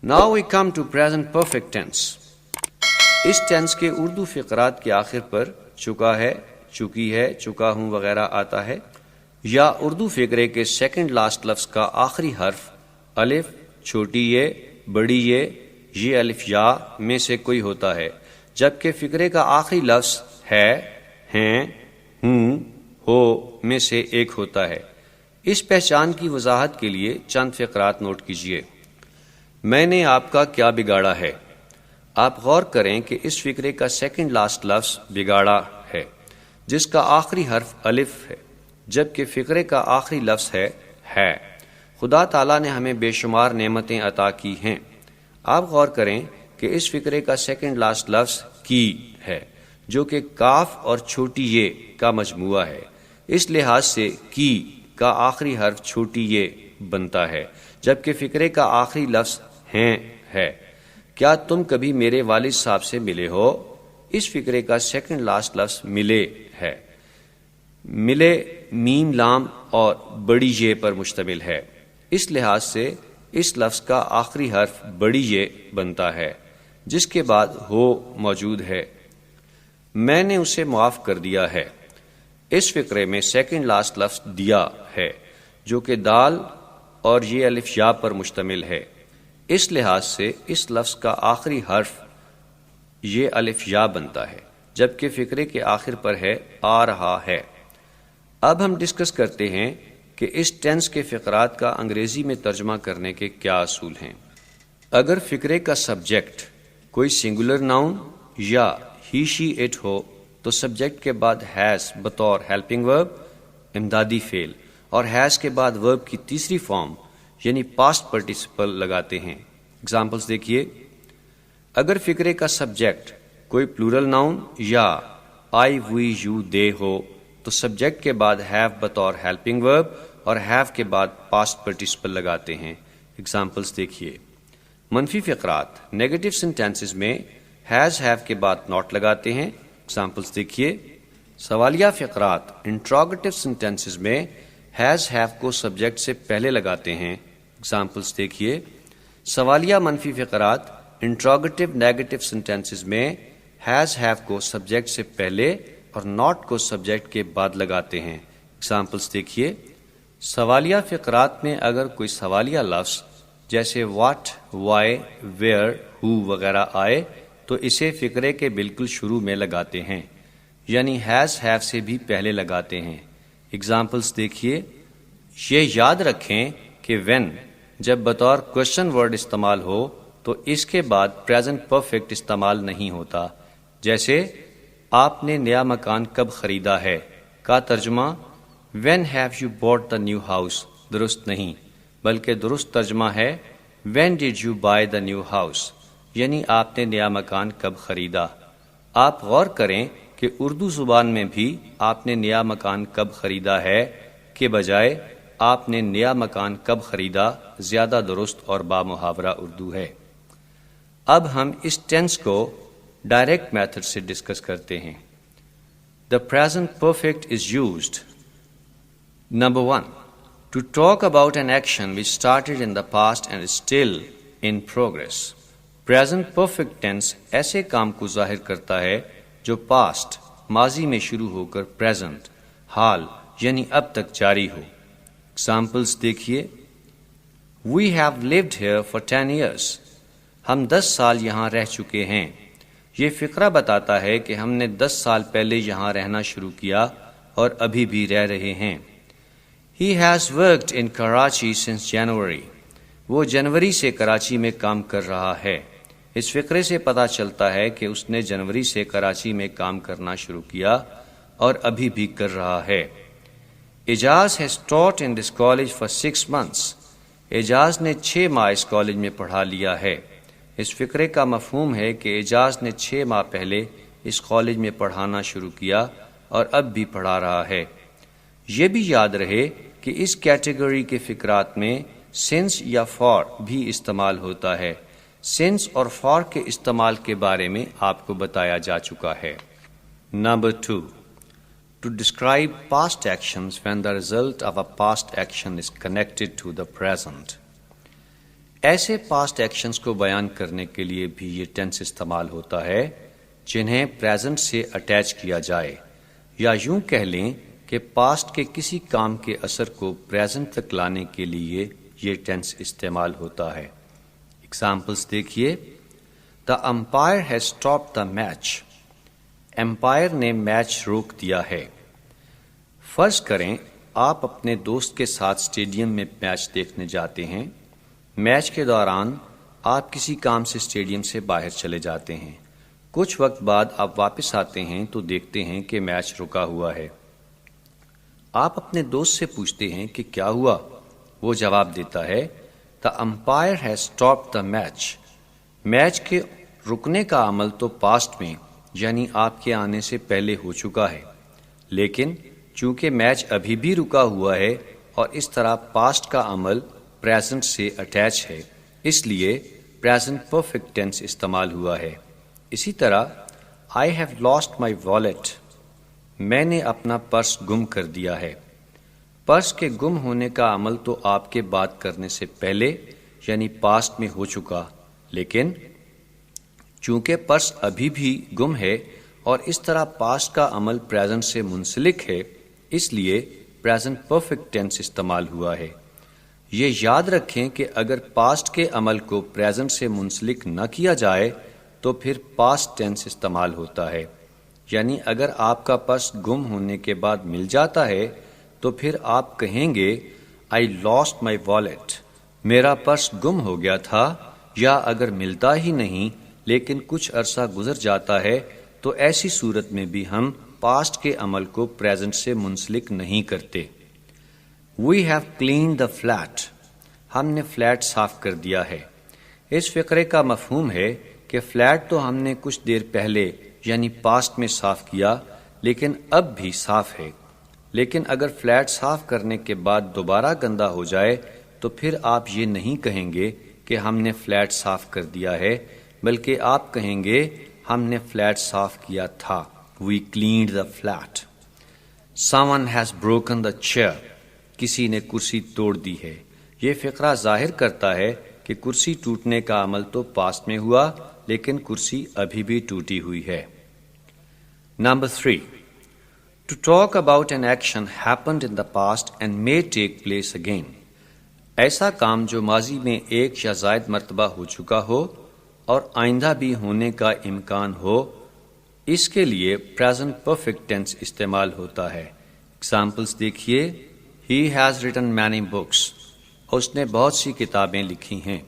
Now we come to present perfect tense. اس tense کے اردو فقرات کے آخر پر چکا ہے، چکی ہے، چکا ہوں وغیرہ آتا ہے، یا اردو فقرے کے سیکنڈ لاسٹ لفظ کا آخری حرف الف، چھوٹی یہ، بڑی یہ الف یا میں سے کوئی ہوتا ہے، جبکہ فقرے کا آخری لفظ ہے، ہیں، ہوں، ہو میں سے ایک ہوتا ہے۔ اس پہچان کی وضاحت کے لیے چند فقرات نوٹ کیجیے۔ میں نے آپ کا کیا بگاڑا ہے؟ آپ غور کریں کہ اس فقرے کا سیکنڈ لاسٹ لفظ بگاڑا ہے، جس کا آخری حرف الف ہے، جبکہ فقرے کا آخری لفظ ہے۔ خدا تعالیٰ نے ہمیں بے شمار نعمتیں عطا کی ہیں۔ آپ غور کریں کہ اس فقرے کا سیکنڈ لاسٹ لفظ کی ہے، جو کہ کاف اور چھوٹی یہ کا مجموعہ ہے۔ اس لحاظ سے کی کا آخری حرف چھوٹی یہ بنتا ہے، جبکہ فقرے کا آخری لفظ ہیں ہے۔ کیا تم کبھی میرے والد صاحب سے ملے ہو؟ اس فقرے کا سیکنڈ لاسٹ لفظ ملے ہے۔ ملے میم لام اور بڑی یہ پر مشتمل ہے، اس لحاظ سے اس لفظ کا آخری حرف بڑی یہ بنتا ہے، جس کے بعد ہو موجود ہے۔ میں نے اسے معاف کر دیا ہے۔ اس فقرے میں سیکنڈ لاسٹ لفظ دیا ہے، جو کہ دال اور یہ الف یا پر مشتمل ہے۔ اس لحاظ سے اس لفظ کا آخری حرف یہ الف یا بنتا ہے، جبکہ فقرے کے آخر پر ہے آ رہا ہے۔ اب ہم ڈسکس کرتے ہیں کہ اس ٹینس کے فقرات کا انگریزی میں ترجمہ کرنے کے کیا اصول ہیں۔ اگر فقرے کا سبجیکٹ کوئی سنگولر ناؤن یا ہی شی اٹ ہو تو سبجیکٹ کے بعد ہیز بطور ہیلپنگ ورب، امدادی فعل، اور ہیز کے بعد ورب کی تیسری فارم یعنی پاسٹ پارٹیسپل لگاتے ہیں۔ اگزامپلس دیکھیے۔ اگر فقرے کا سبجیکٹ کوئی پلورل ناؤن یا آئی، وی، یو، دے ہو تو سبجیکٹ کے بعد ہیو بطور ہیلپنگ ورب اور ہیو کے بعد پاسٹ پارٹیسپل لگاتے ہیں۔ اگزامپلس دیکھیے۔ منفی فقرات نیگیٹو سینٹینسز میں ہیز ہیو کے بعد ناٹ لگاتے ہیں۔ اگزامپلس دیکھیے۔ سوالیہ فقرات انٹروگیٹو سینٹینسز میں ہیز ہیو کو سبجیکٹ سے پہلے لگاتے ہیں۔ اگزامپلس دیکھیے۔ سوالیہ منفی فقرات انٹروگیٹو نیگیٹو سینٹینسز میں ہیز ہیو کو سبجیکٹ سے پہلے اور ناٹ کو سبجیکٹ کے بعد لگاتے ہیں۔ اگزامپلس دیکھیے۔ سوالیہ فقرات میں اگر کوئی سوالیہ لفظ جیسے واٹ، وائی، ویئر، ہو وغیرہ آئے تو اسے فقرے کے بالکل شروع میں لگاتے ہیں، یعنی ہیز ہیو سے بھی پہلے لگاتے ہیں۔ اگزامپلس دیکھیے۔ یہ یاد رکھیں کہ وین جب بطور کوشچن ورڈ استعمال ہو تو اس کے بعد پریزنٹ پرفیکٹ استعمال نہیں ہوتا، جیسے آپ نے نیا مکان کب خریدا ہے کا ترجمہ when have you bought the new house درست نہیں، بلکہ درست ترجمہ ہے when did you by the new house, یعنی آپ نے نیا مکان کب خریدا۔ آپ غور کریں کہ اردو زبان میں بھی آپ نے نیا مکان کب خریدا ہے کے بجائے آپ نے نیا مکان کب خریدا زیادہ درست اور بامحاورہ اردو ہے۔ اب ہم اس ٹینس کو ڈائریکٹ میتھڈ سے ڈسکس کرتے ہیں۔ The present perfect is used. Number 1 to talk about an action which started in the past and is still in progress۔ Present perfect tense ایسے کام کو ظاہر کرتا ہے جو پاسٹ ماضی میں شروع ہو کر پریزنٹ حال یعنی اب تک جاری ہو۔ ایگزامپلس دیکھیے۔ We have lived here for 10 years۔ ہم 10 سال یہاں رہ چکے ہیں۔ یہ فقرہ بتاتا ہے کہ ہم نے 10 سال پہلے یہاں رہنا شروع کیا اور ابھی بھی رہ رہے ہیں۔ He has worked in Karachi since January۔ وہ جنوری سے کراچی میں کام کر رہا ہے۔ اس فقرے سے پتہ چلتا ہے کہ اس نے جنوری سے کراچی میں کام کرنا شروع کیا اور ابھی بھی کر رہا ہے۔ اعجاز has taught in this college for 6 months۔ اعجاز نے 6 ماہ اس کالج میں پڑھا لیا ہے۔ اس فقرے کا مفہوم ہے کہ اعجاز نے 6 ماہ پہلے اس کالج میں پڑھانا شروع کیا اور اب بھی پڑھا رہا ہے۔ یہ بھی یاد رہے کہ اس کیٹیگری کے فقرات میں سنس یا فار بھی استعمال ہوتا ہے۔ سنس اور فار کے استعمال کے بارے میں آپ کو بتایا جا چکا ہے۔ Number 2 to describe past actions when the result of a past action is connected to the present۔ ایسے پاسٹ ایکشنز کو بیان کرنے کے لیے بھی یہ ٹینس استعمال ہوتا ہے جنہیں پریزنٹ سے اٹیچ کیا جائے، یا یوں کہہ لیں کہ پاسٹ کے کسی کام کے اثر کو پریزنٹ تک لانے کے لیے یہ ٹینس استعمال ہوتا ہے۔ ایگزامپلس دیکھیے، the umpire has stopped the match, umpire نے میچ روک دیا ہے۔ فرض کریں آپ اپنے دوست کے ساتھ اسٹیڈیم میں میچ دیکھنے جاتے ہیں۔ میچ کے دوران آپ کسی کام سے اسٹیڈیم سے باہر چلے جاتے ہیں۔ کچھ وقت بعد آپ واپس آتے ہیں تو دیکھتے ہیں کہ میچ رکا ہوا ہے۔ آپ اپنے دوست سے پوچھتے ہیں کہ کیا ہوا؟ وہ جواب دیتا ہے، دا umpire has stopped the match. Match کے رکنے کا عمل تو پاسٹ میں یعنی آپ کے آنے سے پہلے ہو چکا ہے، لیکن چونکہ میچ ابھی بھی رکا ہوا ہے اور اس طرح پاسٹ کا عمل پریزنٹ سے اٹیچ ہے، اس لیے پریزنٹ پرفیکٹ ٹینس استعمال ہوا ہے۔ اسی طرح I have lost my wallet, میں نے اپنا پرس گم کر دیا ہے۔ پرس کے گم ہونے کا عمل تو آپ کے بات کرنے سے پہلے یعنی پاسٹ میں ہو چکا، لیکن چونکہ پرس ابھی بھی گم ہے اور اس طرح پاسٹ کا عمل پریزنٹ سے منسلک ہے، اس لیے پریزنٹ پرفیکٹ ٹینس استعمال ہوا ہے۔ یہ یاد رکھیں کہ اگر پاسٹ کے عمل کو پریزنٹ سے منسلک نہ کیا جائے تو پھر پاسٹ ٹینس استعمال ہوتا ہے، یعنی اگر آپ کا پرس گم ہونے کے بعد مل جاتا ہے تو پھر آپ کہیں گے آئی لاسٹ مائی والیٹ، میرا پرس گم ہو گیا تھا، یا اگر ملتا ہی نہیں لیکن کچھ عرصہ گزر جاتا ہے تو ایسی صورت میں بھی ہم پاسٹ کے عمل کو پریزنٹ سے منسلک نہیں کرتے۔ We have cleaned the flat, ہم نے فلیٹ صاف کر دیا ہے۔ اس فقرے کا مفہوم ہے کہ فلیٹ تو ہم نے کچھ دیر پہلے یعنی پاسٹ میں صاف کیا لیکن اب بھی صاف ہے، لیکن اگر فلیٹ صاف کرنے کے بعد دوبارہ گندا ہو جائے تو پھر آپ یہ نہیں کہیں گے کہ ہم نے فلیٹ صاف کر دیا ہے، بلکہ آپ کہیں گے ہم نے فلیٹ صاف کیا تھا۔ We cleaned the flat. Someone has broken the chair، کسی نے کرسی توڑ دی ہے۔ یہ فقرہ ظاہر کرتا ہے کہ کرسی ٹوٹنے کا عمل تو پاسٹ میں ہوا لیکن کرسی ابھی بھی ٹوٹی ہوئی ہے۔ Number 3، to talk about an action happened in the past and may take place again، ایسا کام جو ماضی میں ایک یا زائد مرتبہ ہو چکا ہو اور آئندہ بھی ہونے کا امکان ہو، اس کے لیے پریزنٹ پرفیکٹ ٹینس استعمال ہوتا ہے۔ ایگزامپلس دیکھیے، he has written many books, اس نے بہت سی کتابیں لکھی ہیں۔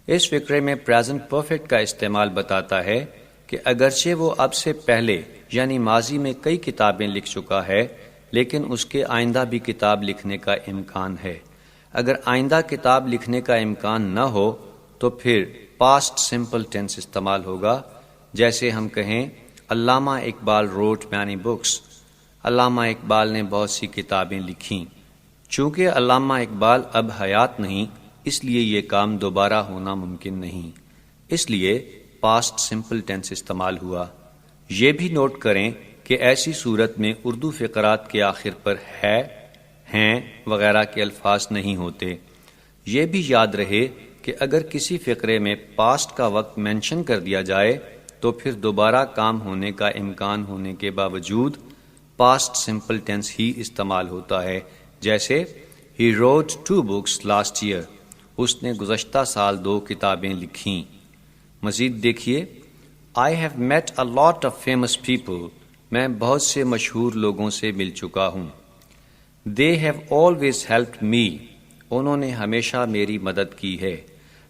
اس فقرے میں پریزنٹ پرفیکٹ کا استعمال بتاتا ہے کہ اگرچہ وہ اب سے پہلے یعنی ماضی میں کئی کتابیں لکھ چکا ہے لیکن اس کے آئندہ بھی کتاب لکھنے کا امکان ہے۔ اگر آئندہ کتاب لکھنے کا امکان نہ ہو تو پھر پاسٹ سمپل ٹینس استعمال ہوگا، جیسے ہم کہیں علامہ اقبال روٹ مینی بکس، علامہ اقبال نے بہت سی کتابیں لکھیں۔ چونکہ علامہ اقبال اب حیات نہیں، اس لیے یہ کام دوبارہ ہونا ممکن نہیں، اس لیے پاسٹ سمپل ٹینس استعمال ہوا۔ یہ بھی نوٹ کریں کہ ایسی صورت میں اردو فقرات کے آخر پر ہے، ہیں وغیرہ کے الفاظ نہیں ہوتے۔ یہ بھی یاد رہے کہ اگر کسی فقرے میں پاسٹ کا وقت مینشن کر دیا جائے تو پھر دوبارہ کام ہونے کا امکان ہونے کے باوجود پاسٹ سمپل ٹینس ہی استعمال ہوتا ہے، جیسے he wrote 2 books last year، اس نے گزشتہ سال 2 کتابیں لکھیں۔ مزید دیکھیے، I have met a lot of famous people، میں بہت سے مشہور لوگوں سے مل چکا ہوں۔ They have always helped me، انہوں نے ہمیشہ میری مدد کی ہے۔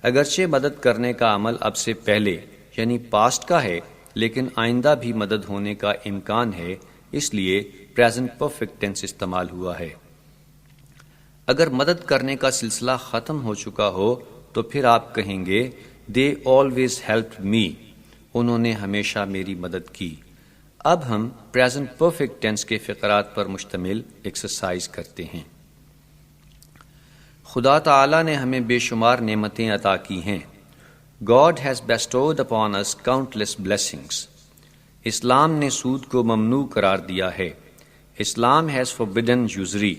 اگرچہ مدد کرنے کا عمل اب سے پہلے یعنی پاسٹ کا ہے لیکن آئندہ بھی مدد ہونے کا امکان ہے، اس لیے پریزنٹ پرفیکٹ ٹینس استعمال ہوا ہے۔ اگر مدد کرنے کا سلسلہ ختم ہو چکا ہو تو پھر آپ کہیں گے They always helped me، انہوں نے ہمیشہ میری مدد کی۔ اب ہم پریزنٹ پرفیکٹ ٹینس کے فقرات پر مشتمل ایکسرسائز کرتے ہیں۔ خدا تعالیٰ نے ہمیں بے شمار نعمتیں عطا کی ہیں۔ God has bestowed upon us countless blessings۔ اسلام نے سود کو ممنوع قرار دیا ہے۔ اسلام has forbidden usury۔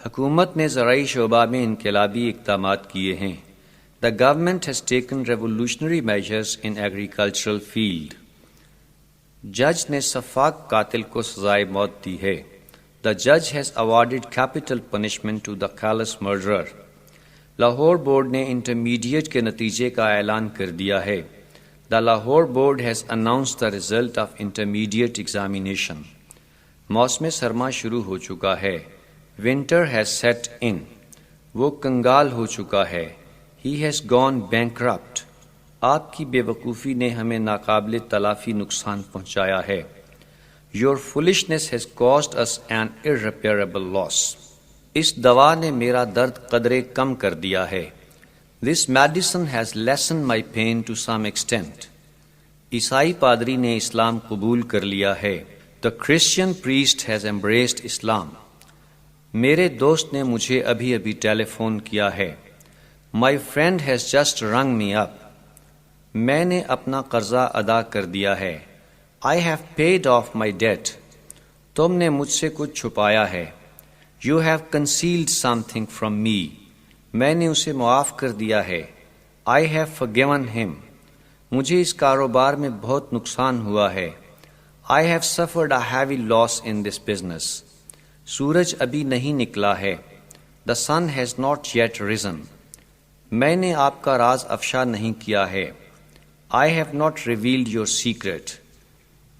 حکومت نے زرعی شعبہ میں انقلابی اقدامات کیے ہیں۔ The government has taken revolutionary measures in agricultural field. جج نے سفاک قاتل کو سزائے موت دی ہے. The judge has awarded capital punishment to the callous murderer. Lahore board نے انٹرمیڈیٹ کے نتیجے کا اعلان کر دیا ہے. The Lahore board has announced the result of intermediate examination. موسم سرما شروع ہو چکا ہے. Winter has set in. وہ کنگال ہو چکا ہے. He has gone bankrupt. آپ کی بے وقوفی نے ہمیں ناقابل تلافی نقصان پہنچایا ہے. Your foolishness has caused us an irreparable loss. اس دوا نے میرا درد قدرے کم کر دیا ہے. This medicine has lessened my pain to some extent. عیسائی پادری نے اسلام قبول کر لیا ہے. The Christian priest has embraced Islam. میرے دوست نے مجھے ابھی ابھی ٹیلی فون کیا ہے. My friend has just rung me up. میں نے اپنا قرضہ ادا کر دیا ہے. I have paid off my debt. تم نے مجھ سے کچھ چھپایا ہے. You have concealed something from me. میں نے اسے معاف کر دیا ہے. I have forgiven him. مجھے اس کاروبار میں بہت نقصان ہوا ہے. I have suffered a heavy loss in this business. سورج ابھی نہیں نکلا ہے. The sun has not yet risen. میں نے آپ کا راز افشا نہیں کیا ہے. I have not revealed your secret.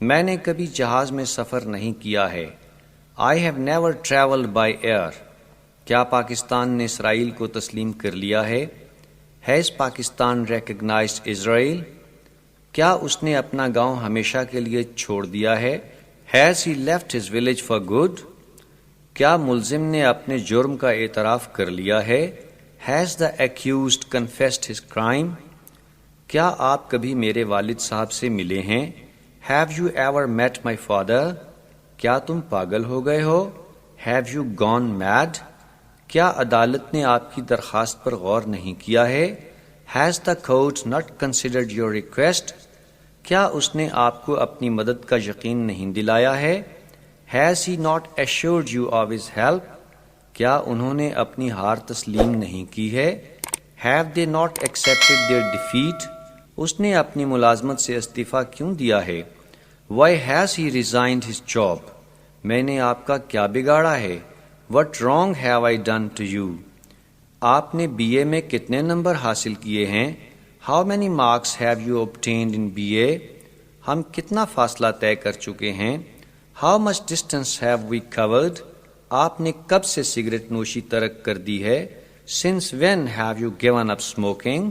میں نے کبھی جہاز میں سفر نہیں کیا ہے. I have never traveled by air. کیا پاکستان نے اسرائیل کو تسلیم کر لیا ہے؟ Has Pakistan recognized Israel? کیا اس نے اپنا گاؤں ہمیشہ کے لیے چھوڑ دیا ہے؟ Has he left his village for good? کیا ملزم نے اپنے جرم کا اعتراف کر لیا ہے؟ Has the accused confessed his crime? کیا آپ کبھی میرے والد صاحب سے ملے ہیں؟ Have you ever met my father? کیا تم پاگل ہو گئے ہو؟ Have you gone mad? کیا عدالت نے آپ کی درخواست پر غور نہیں کیا ہے؟ Has the court not considered your request? کیا اس نے آپ کو اپنی مدد کا یقین نہیں دلایا ہے؟ Has he not assured you of his help? کیا انہوں نے اپنی ہار تسلیم نہیں کی ہے؟ Have they not accepted their defeat? اس نے اپنی ملازمت سے استعفیٰ کیوں دیا ہے؟ Why has he resigned his job? میں نے آپ کا کیا بگاڑا ہے؟ What wrong have I done to you? آپ نے بی اے میں کتنے نمبر حاصل کیے ہیں؟ How many marks have you obtained in BA? ہم کتنا فاصلہ طے کر چکے ہیں؟ How much distance have we covered? آپ نے کب سے سگریٹ نوشی ترک کر دی ہے؟ Since when have you given up smoking?